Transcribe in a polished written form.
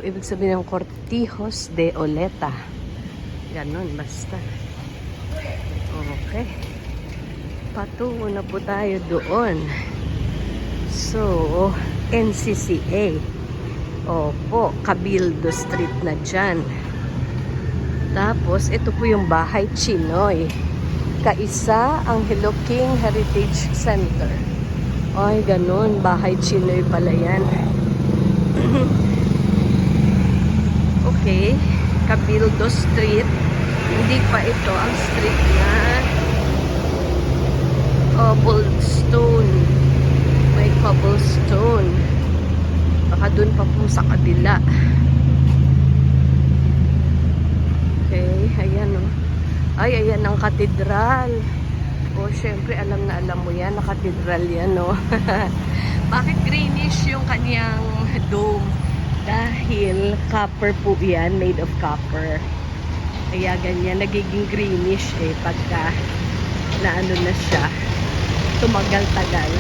po ibig sabihin ng Cortijos de Oleta. Ganon, basta. Okay. Patungo na po tayo doon. So, NCCA. Opo, Cabildo Street na dyan. Tapos, ito po yung Bahay Chinoy. Kaisa ang Hello King Heritage Center. Ay, ganun. Bahay Chinoy pala yan. Okay. Cabildo Street. Hindi pa ito ang street na cobblestone. May cobblestone. Baka dun pa po sa kabila. Okay. Ayan o. Ay, ayan ang katedral. O, syempre, alam na alam mo yan. Na katedral yan, no? Bakit greenish yung kanyang dome? Dahil copper po yan, made of copper. Kaya ganyan, nagiging greenish pagka na ano na siya, tumagal-tagal.